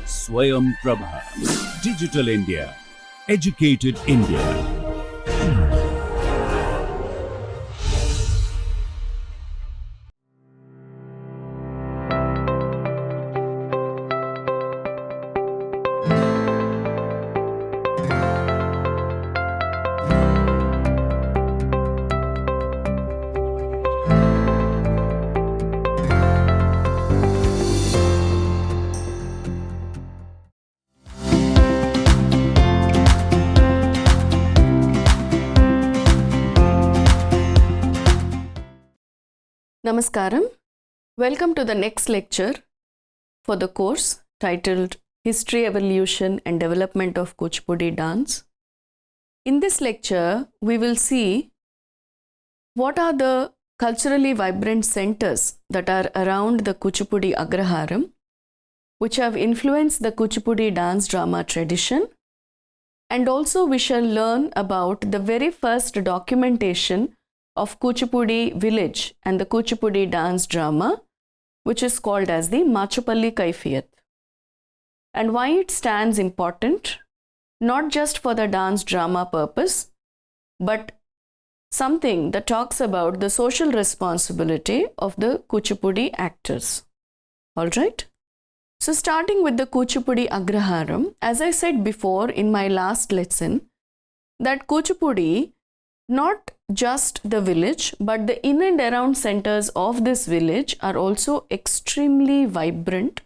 Swayam Prabha. Digital India. Educated India. Namaskaram. Welcome to the next lecture for the course titled History, Evolution and Development of Kuchipudi Dance. In this lecture, we will see what are the culturally vibrant centers that are around the Kuchipudi Agraharam, which have influenced the Kuchipudi dance drama tradition, and also we shall learn about the very first documentation of Kuchipudi village and the Kuchipudi dance drama, which is called as the Machupalli Kaifiyat, and why it stands important, not just for the dance drama purpose, but something that talks about the social responsibility of the Kuchipudi actors. All right? So starting with the Kuchipudi Agraharam, as I said before in my last lesson, that Kuchipudi, not just the village, but the in and around centers of this village are also extremely vibrant,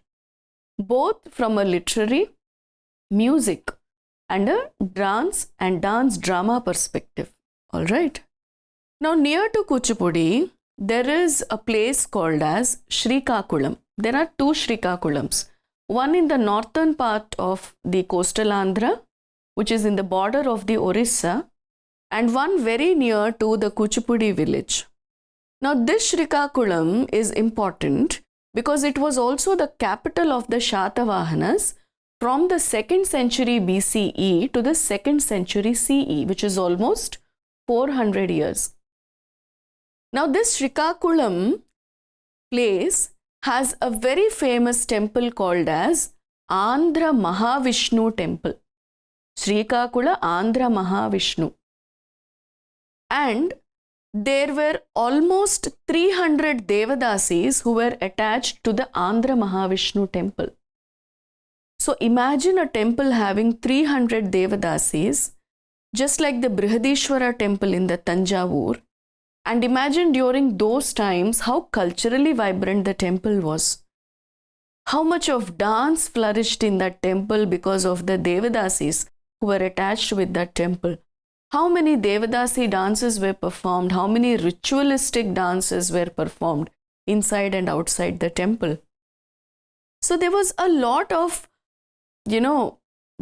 both from a literary, music, and a dance and dance drama perspective. All right. Now, near to Kuchipudi, there is a place called as Srikakulam. There are two Srikakulams, one in the northern part of the coastal Andhra, which is in the border of the Orissa, and one very near to the Kuchipudi village. Now, this Srikakulam is important because it was also the capital of the Shatavahanas from the 2nd century BCE to the 2nd century CE, which is almost 400 years. Now, this Srikakulam place has a very famous temple called as Andhra Mahavishnu Temple. Srikakula Andhra Mahavishnu. And there were almost 300 Devadasis who were attached to the Andhra Mahavishnu temple. So imagine a temple having 300 Devadasis, just like the Brihadishwara temple in the Tanjavur. And imagine during those times how culturally vibrant the temple was. How much of dance flourished in that temple because of the Devadasis who were attached with that temple. How many Devadasi dances were performed, how many ritualistic dances were performed inside and outside the temple. So there was a lot of,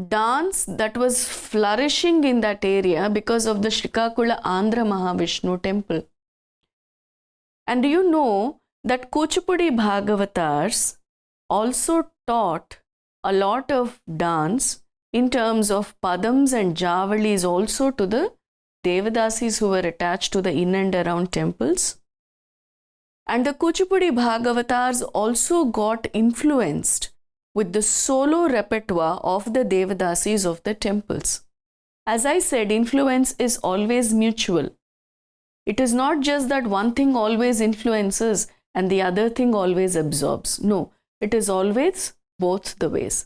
dance that was flourishing in that area because of the Srikakula Andhra Mahavishnu temple. And do you know that Kuchipudi Bhagavatars also taught a lot of dance in terms of padams and javalis also to the Devadasis who were attached to the in and around temples. And the Kuchipudi Bhagavatars also got influenced with the solo repertoire of the Devadasis of the temples. As I said, influence is always mutual. It is not just that one thing always influences and the other thing always absorbs. No, it is always both the ways.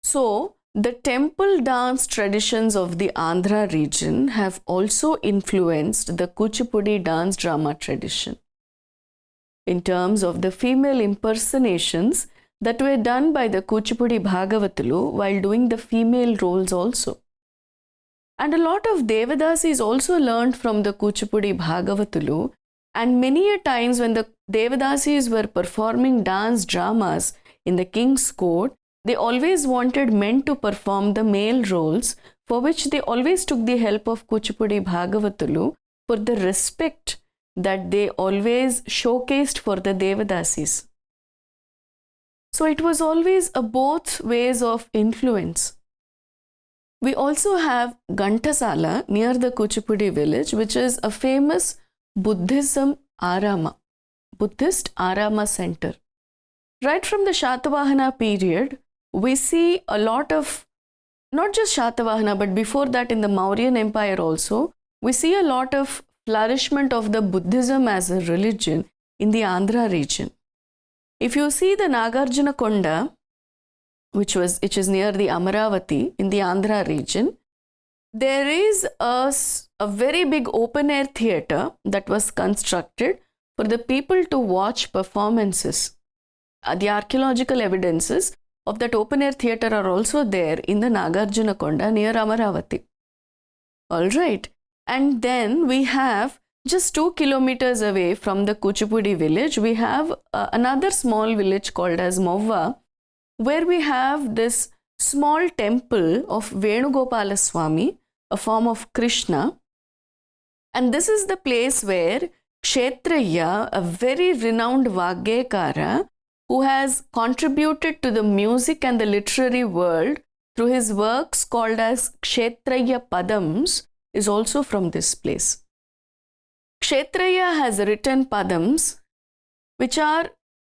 So, the temple dance traditions of the Andhra region have also influenced the Kuchipudi dance drama tradition in terms of the female impersonations that were done by the Kuchipudi Bhagavatalu while doing the female roles also. And a lot of Devadasis also learned from the Kuchipudi Bhagavatalu, and many a times when the Devadasis were performing dance dramas in the king's court, they always wanted men to perform the male roles, for which they always took the help of Kuchipudi Bhagavatalu for the respect that they always showcased for the Devadasis. So it was always a both ways of influence. We also have Ghantasala near the Kuchipudi village, which is a famous Buddhism arama. Buddhist Arama center. Right from the Shatavahana period, we see a lot of, not just Shatavahana, but before that in the Mauryan Empire also, we see a lot of flourishment of the Buddhism as a religion in the Andhra region. If you see the Nagarjuna Konda, which is near the Amaravati in the Andhra region, there is a very big open air theatre that was constructed for the people to watch performances. The archaeological evidences of that open air theatre are also there in the Nagarjuna Konda near Amaravati. Alright, and then we have just 2 kilometers away from the Kuchipudi village, we have another small village called as Movva, where we have this small temple of Venugopala Swami, a form of Krishna. And this is the place where Kshetraya, a very renowned Vagyekara, who has contributed to the music and the literary world through his works called as Kshetraya Padams, is also from this place. Kshetraya has written Padams which are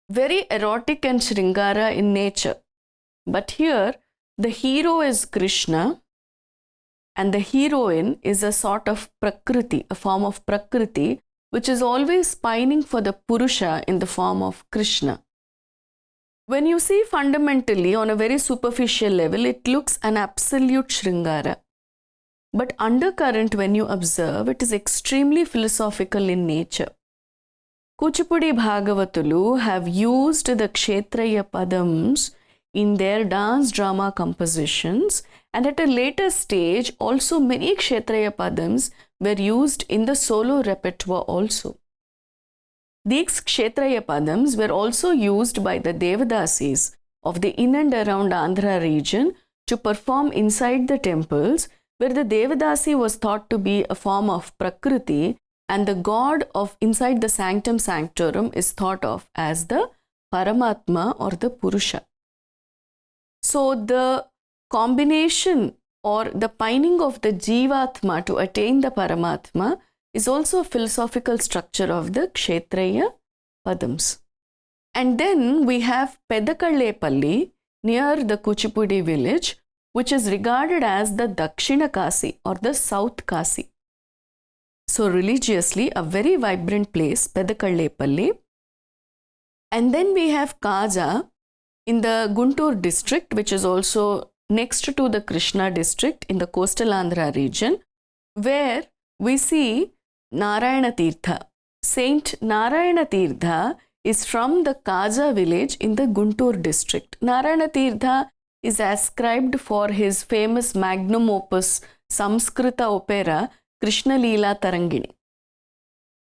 very erotic and Shringara in nature. But here, the hero is Krishna and the heroine is a sort of Prakriti, a form of Prakriti, which is always pining for the Purusha in the form of Krishna. When you see fundamentally on a very superficial level, it looks an absolute Shringara. But undercurrent, when you observe, it is extremely philosophical in nature. Kuchipudi Bhagavatulu have used the Kshetraya Padams in their dance drama compositions, and at a later stage also many Kshetraya Padams were used in the solo repertoire also. These Kshetraya Padams were also used by the Devadasis of the in and around Andhra region to perform inside the temples, where the Devadasi was thought to be a form of Prakriti and the god of inside the sanctum sanctorum is thought of as the Paramatma or the Purusha. So the combination or the pining of the Jivatma to attain the Paramatma is also a philosophical structure of the Kshetraya Padams. And then we have Pedakalepalli near the Kuchipudi village, which is regarded as the Dakshina Kasi or the South Kasi. So religiously, a very vibrant place, Pedakalepalli. And then we have Kaja in the Guntur district, which is also next to the Krishna district in the coastal Andhra region, where we see Narayana Tirtha. Saint Narayana Tirtha is from the Kaja village in the Guntur district. Narayana Tirtha is ascribed for his famous magnum opus Samskrita opera Krishna Leela Tarangini.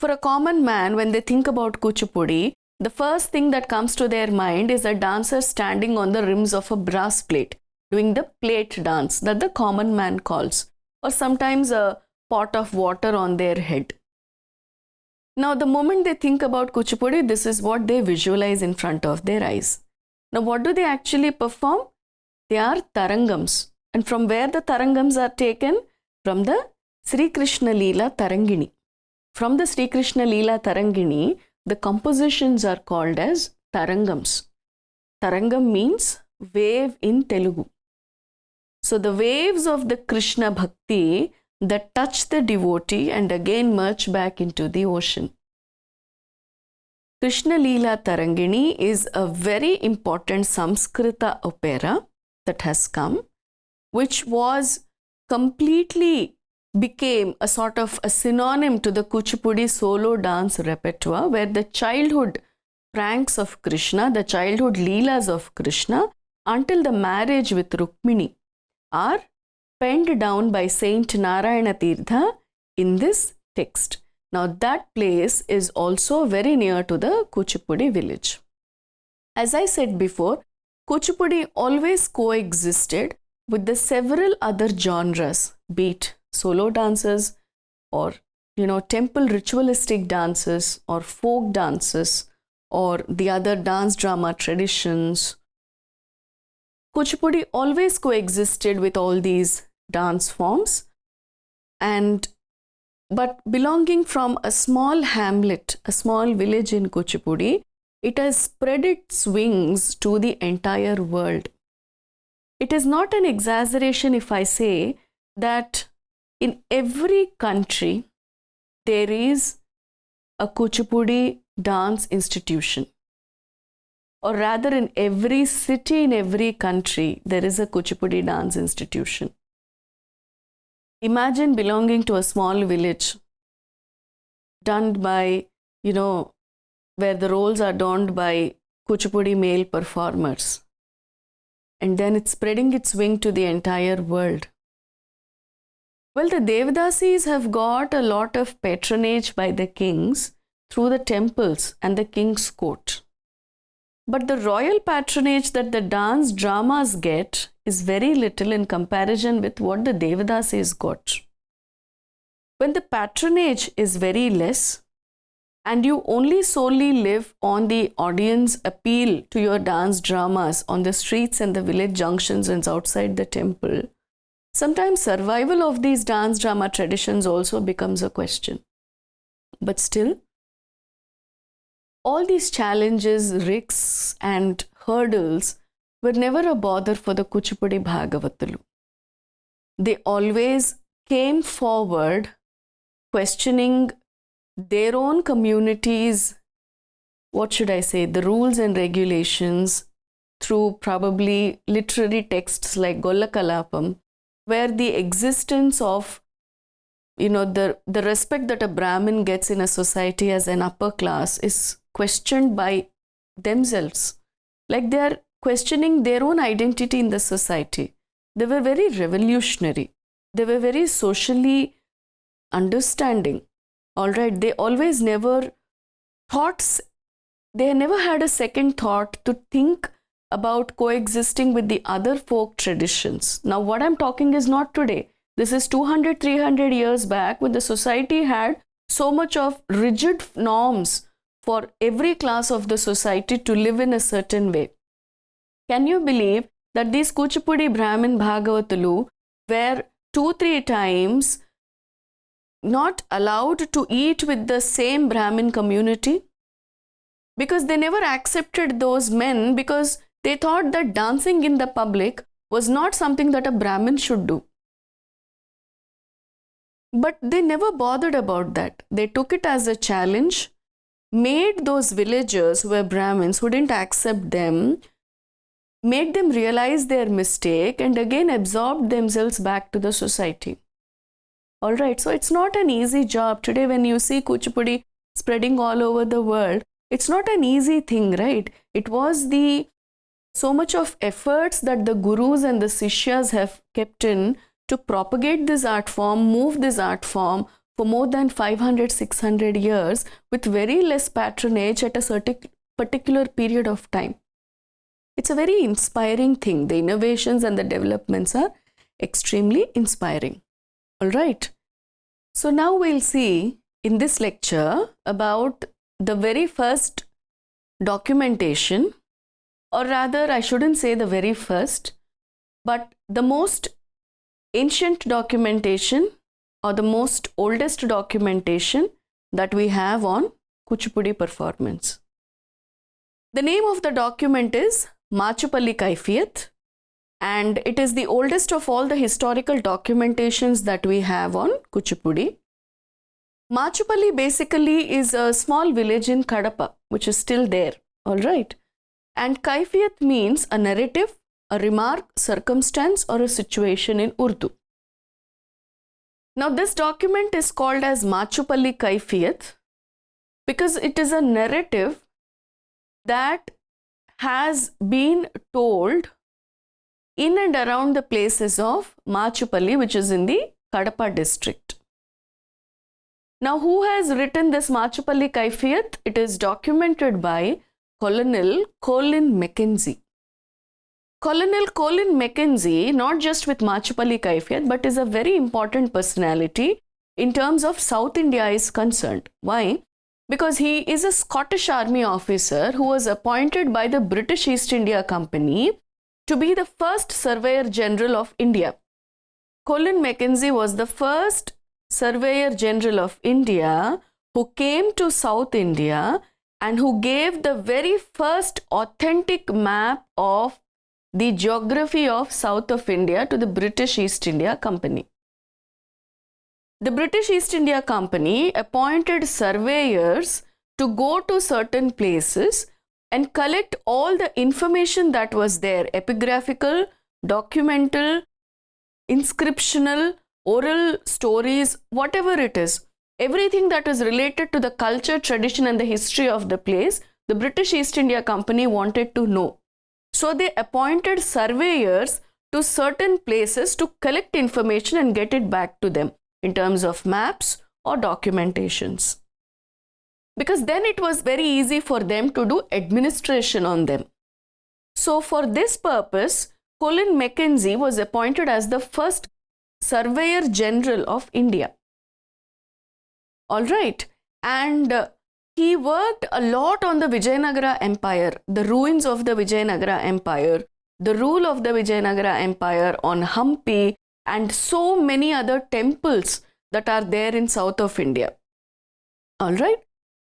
For a common man, when they think about Kuchipudi, the first thing that comes to their mind is a dancer standing on the rims of a brass plate, doing the plate dance that the common man calls, or sometimes a pot of water on their head. Now, the moment they think about Kuchipudi, this is what they visualize in front of their eyes. Now, what do they actually perform? They are tarangams. And from where the tarangams are taken? From the Sri Krishna Leela Tarangini. From the Sri Krishna Leela Tarangini, the compositions are called as tarangams. Tarangam means wave in Telugu. So the waves of the Krishna Bhakti that touch the devotee and again merge back into the ocean. Krishna Leela Tarangini is a very important Samskrita opera that has come, which was completely became a sort of a synonym to the Kuchipudi solo dance repertoire, where the childhood pranks of Krishna, the childhood leelas of Krishna until the marriage with Rukmini are penned down by Saint Narayana Tirtha in this text. Now that place is also very near to the Kuchipudi village. As I said before, Kuchipudi always coexisted with the several other genres, be it solo dances or temple ritualistic dances or folk dances or the other dance drama traditions. Kuchipudi always coexisted with all these dance forms, and but belonging from a small hamlet, a small village in Kuchipudi, it has spread its wings to the entire world. It is not an exaggeration if I say that in every country there is a Kuchipudi dance institution. Or rather, in every city, in every country, there is a Kuchipudi dance institution. Imagine belonging to a small village done by, where the roles are donned by Kuchipudi male performers. And then it's spreading its wing to the entire world. Well, the Devadasis have got a lot of patronage by the kings through the temples and the king's court. But the royal patronage that the dance dramas get is very little in comparison with what the Devadasis got. When the patronage is very less and you only solely live on the audience appeal to your dance dramas on the streets and the village junctions and outside the temple, sometimes survival of these dance drama traditions also becomes a question. But still, all these challenges, risks and hurdles were never a bother for the Kuchipudi Bhagavatalu. They always came forward questioning their own communities, the rules and regulations through probably literary texts like Golla Kalapam, where the existence of the respect that a Brahmin gets in a society as an upper class is questioned by themselves. Like they are questioning their own identity in the society. They were very revolutionary. They were very socially understanding. All right, they always never they never had a second thought to think about coexisting with the other folk traditions. Now, what I'm talking is not today. This is 200, 300 years back when the society had so much of rigid norms for every class of the society to live in a certain way. Can you believe that these Kuchipudi Brahmin Bhagavatalu were 2-3 times not allowed to eat with the same Brahmin community? Because they never accepted those men because they thought that dancing in the public was not something that a Brahmin should do. But they never bothered about that. They took it as a challenge, made those villagers who were Brahmins who didn't accept them, made them realize their mistake and again absorbed themselves back to the society. All right, so it's not an easy job. Today when you see Kuchipudi spreading all over the world, it's not an easy thing, right? It was so much of efforts that the gurus and the sishyas have kept in to propagate this art form, move this art form for more than 500, 600 years with very less patronage at a certain particular period of time. It's a very inspiring thing. The innovations and the developments are extremely inspiring. All right. So now we'll see in this lecture about the very first documentation, or rather I shouldn't say the very first, but the most ancient documentation or the most oldest documentation that we have on Kuchipudi performance. The name of the document is Machupalli Kaifiyat, and it is the oldest of all the historical documentations that we have on Kuchipudi. Machupalli basically is a small village in Kadapa, which is still there, all right. And Kaifiyat means a narrative, a remark, circumstance or a situation in Urdu. Now this document is called as Machupalli Kaifiyat because it is a narrative that has been told in and around the places of Machupalli, which is in the Kadapa district. Now, who has written this Machupalli Kaifiyat? It is documented by Colonel Colin Mackenzie. Colonel Colin Mackenzie, not just with Machupalli Kaifiyat, but is a very important personality in terms of South India is concerned. Why? Because he is a Scottish Army officer who was appointed by the British East India Company to be the first Surveyor General of India. Colin Mackenzie was the first Surveyor General of India, who came to South India and who gave the very first authentic map of the geography of South of India to the British East India Company. The British East India Company appointed surveyors to go to certain places and collect all the information that was there, epigraphical, documental, inscriptional, oral stories, whatever it is. Everything that is related to the culture, tradition and the history of the place, the British East India Company wanted to know. So they appointed surveyors to certain places to collect information and get it back to them in terms of maps or documentations. Because then it was very easy for them to do administration on them. So for this purpose, Colin Mackenzie was appointed as the first Surveyor General of India. All right. And he worked a lot on the Vijayanagara Empire, the ruins of the Vijayanagara Empire, the rule of the Vijayanagara Empire on Hampi, and so many other temples that are there in south of India. All right.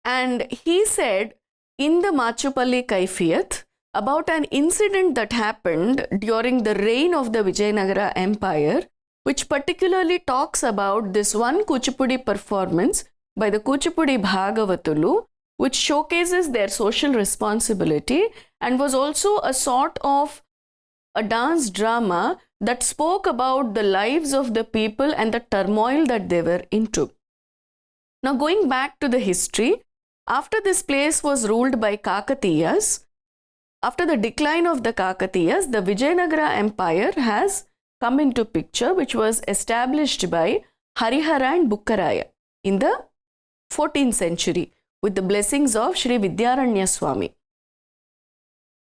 And he said in the Machupalli Kaifiyat about an incident that happened during the reign of the Vijayanagara Empire, which particularly talks about this one Kuchipudi performance by the Kuchipudi Bhagavatulu, which showcases their social responsibility and was also a sort of a dance drama that spoke about the lives of the people and the turmoil that they were into. Now going back to the history, after this place was ruled by Kakatiyas, after the decline of the Kakatiyas, the Vijayanagara Empire has come into picture, which was established by Harihara and Bukkaraya in the 14th century with the blessings of Sri Vidyaranya Swami.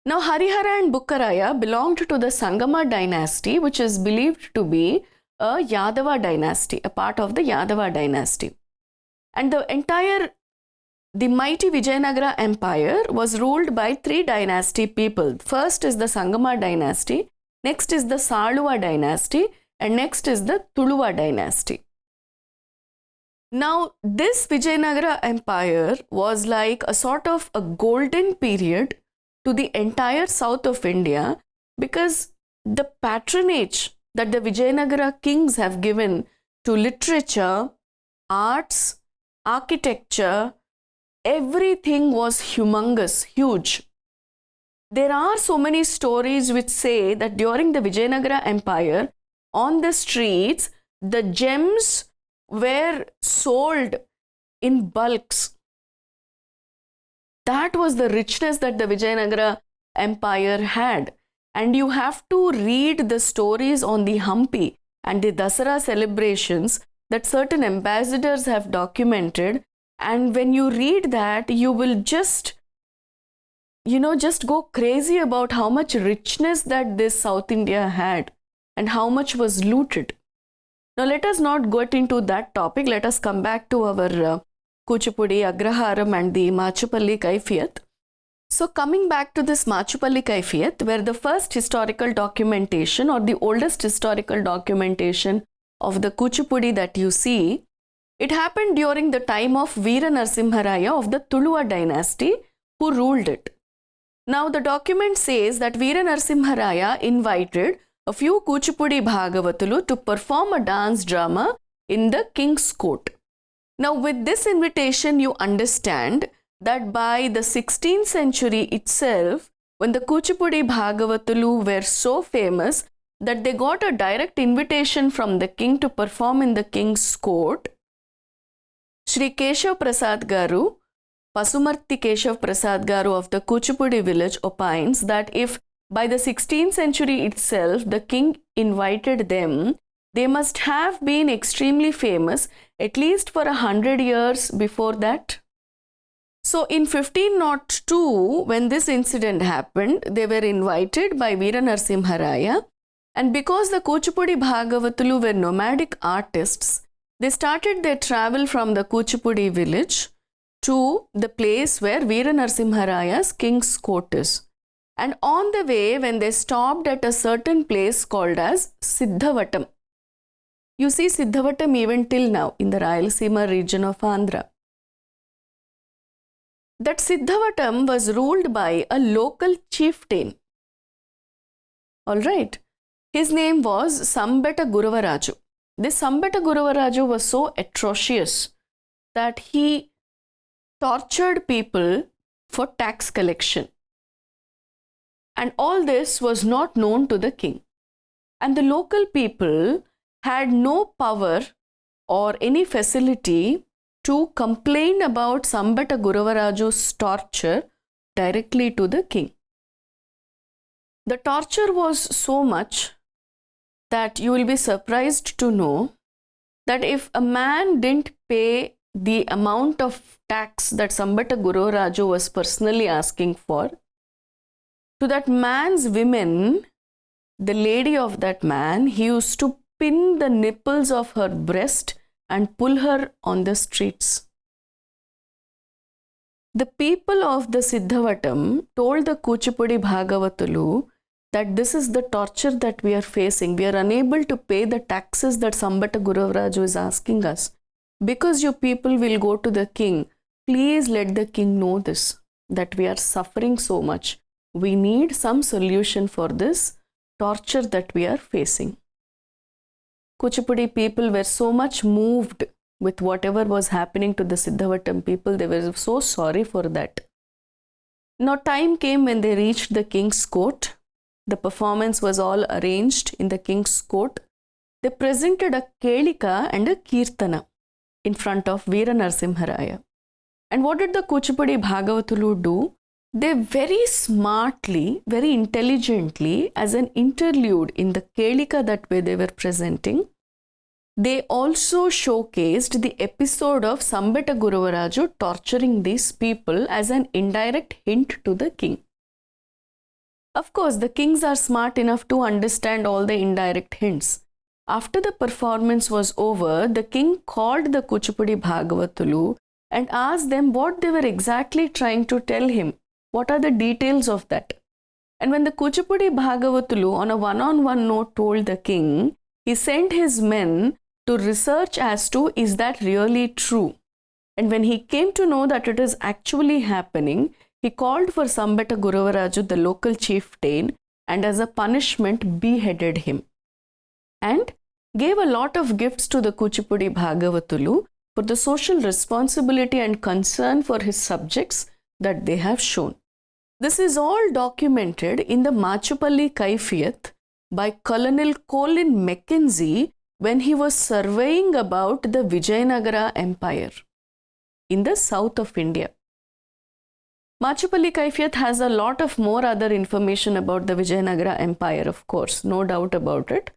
Now Harihara and Bukkaraya belonged to the Sangama dynasty, which is believed to be a Yadava dynasty, a part of the Yadava dynasty. And the mighty Vijayanagara Empire was ruled by three dynasty people. First is the Sangama dynasty, next is the Saluva dynasty, and next is the Tuluva dynasty. Now, this Vijayanagara Empire was like a sort of a golden period to the entire south of India, because the patronage that the Vijayanagara kings have given to literature, arts, architecture, everything was humongous, huge. There are so many stories which say that during the Vijayanagara Empire, on the streets, the gems were sold in bulks. That was the richness that the Vijayanagara Empire had. And you have to read the stories on the Hampi and the Dasara celebrations that certain ambassadors have documented. And when you read that, you will just go crazy about how much richness that this South India had and how much was looted. Now let us not get into that topic. Let us come back to our Kuchipudi, Agraharam and the Machupalli Kaifiyat. So coming back to this Machupalli Kaifiyat, where the first historical documentation or the oldest historical documentation of the Kuchipudi that you see, it happened during the time of Veera Narasimharaya of the Tuluva dynasty, who ruled it. Now the document says that Veera Narasimharaya invited a few Kuchipudi Bhagavatulu to perform a dance drama in the king's court. Now with this invitation, you understand that by the 16th century itself, when the Kuchipudi Bhagavatulu were so famous that they got a direct invitation from the king to perform in the king's court, Shri Keshav Prasad Garu, Pasumarthi Keshav Prasad Garu of the Kuchipudi village opines that if by the 16th century itself the king invited them, they must have been extremely famous at least for 100 years before that. So in 1502, when this incident happened, they were invited by Veera Narasimharaya, and because the Kuchipudi Bhagavatulu were nomadic artists, they started their travel from the Kuchipudi village to the place where Veera Narasimharaya's king's court is. And on the way, when they stopped at a certain place called as Siddhavatam, You see Siddhavatam even till now in the Rayalaseema region of Andhra. That Siddhavatam was ruled by a local chieftain. Alright. His name was Sambeta Guruvaraju. This Sambeta Guruvaraju was so atrocious that he tortured people for tax collection. And all this was not known to the king. And the local people had no power or any facility to complain about Sambeta Guruvaraju's torture directly to the king. The torture was so much that you will be surprised to know that if a man didn't pay the amount of tax that Sambeta Gururaju was personally asking for, to that man's women, the lady of that man, he used to pin the nipples of her breast and pull her on the streets. The people of the Siddhavatam told the Kuchipudi Bhagavatulu that this is the torture that we are facing. We are unable to pay the taxes that Sambeta Guruvaraju is asking us. Because you people will go to the king, please let the king know this, that we are suffering so much. We need some solution for this torture that we are facing. Kuchipudi people were so much moved with whatever was happening to the Siddhavatam people. They were so sorry for that. Now time came when they reached the king's court. The performance was all arranged in the king's court. They presented a Kelika and a Kirtana in front of Veera Narasimharaya. And what did the Kuchipudi Bhagavatulu do? They very smartly, very intelligently, as an interlude in the Kelika that way they were presenting, they also showcased the episode of Sambeta Guruvaraju torturing these people as an indirect hint to the king. Of course, the kings are smart enough to understand all the indirect hints. After the performance was over, the king called the Kuchipudi Bhagavatulu and asked them what they were exactly trying to tell him. What are the details of that? And when the Kuchipudi Bhagavatulu on a one-on-one note told the king, he sent his men to research as to is that really true. And when he came to know that it is actually happening, he called for Sambeta Guruvaraju, the local chieftain, and as a punishment beheaded him. And gave a lot of gifts to the Kuchipudi Bhagavatulu for the social responsibility and concern for his subjects that they have shown. This is all documented in the Machupalli Kaifiyat by Colonel Colin Mackenzie when he was surveying about the Vijayanagara Empire in the south of India. Machupalli Kaifiyat has a lot of more other information about the Vijayanagara Empire, of course, no doubt about it.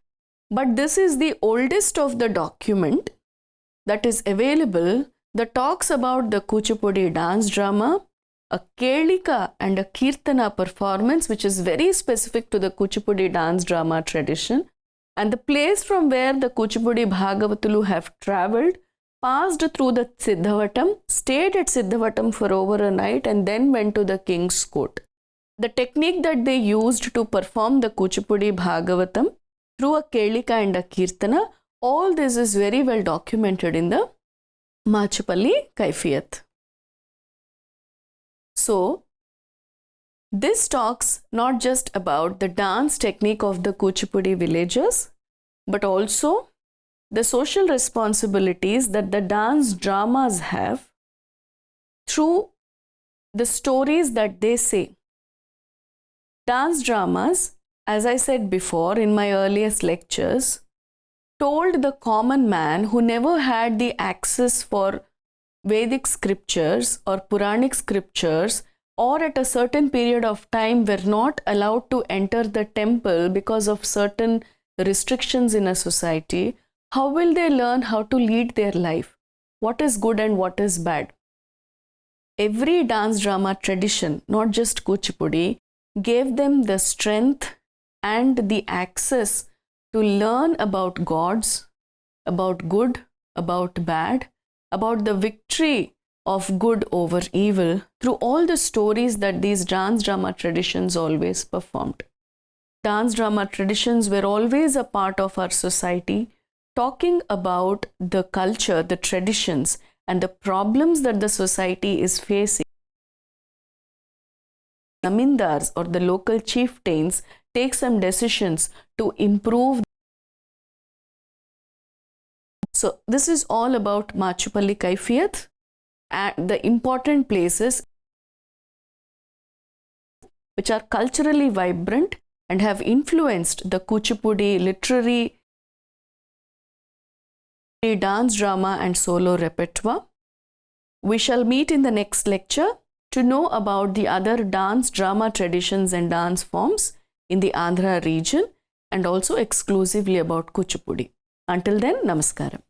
But this is the oldest of the document that is available that talks about the Kuchipudi dance drama, a Kelika and a Kirtana performance which is very specific to the Kuchipudi dance drama tradition, and the place from where the Kuchipudi Bhagavatulu have travelled, passed through the Siddhavatam, stayed at Siddhavatam for over a night and then went to the king's court. The technique that they used to perform the Kuchipudi Bhagavatam through a Kelika and a Kirtana, all this is very well documented in the Machupalli Kaifiyat. So, this talks not just about the dance technique of the Kuchipudi villagers, but also the social responsibilities that the dance dramas have through the stories that they say. Dance dramas, as I said before in my earliest lectures, told the common man who never had the access for Vedic scriptures or Puranic scriptures, or at a certain period of time were not allowed to enter the temple because of certain restrictions in a society, how will they learn how to lead their life? What is good and what is bad? Every dance drama tradition, not just Kuchipudi, gave them the strength and the access to learn about gods, about good, about bad, about the victory of good over evil through all the stories that these dance drama traditions always performed. Dance drama traditions were always a part of our society talking about the culture, the traditions, and the problems that the society is facing. Zamindars or the local chieftains take some decisions to improve. So this is all about Machupalli Kaifiyat and the important places which are culturally vibrant and have influenced the Kuchipudi literary, dance, drama and solo repertoire. We shall meet in the next lecture to know about the other dance, drama traditions and dance forms in the Andhra region and also exclusively about Kuchipudi. Until then, Namaskaram.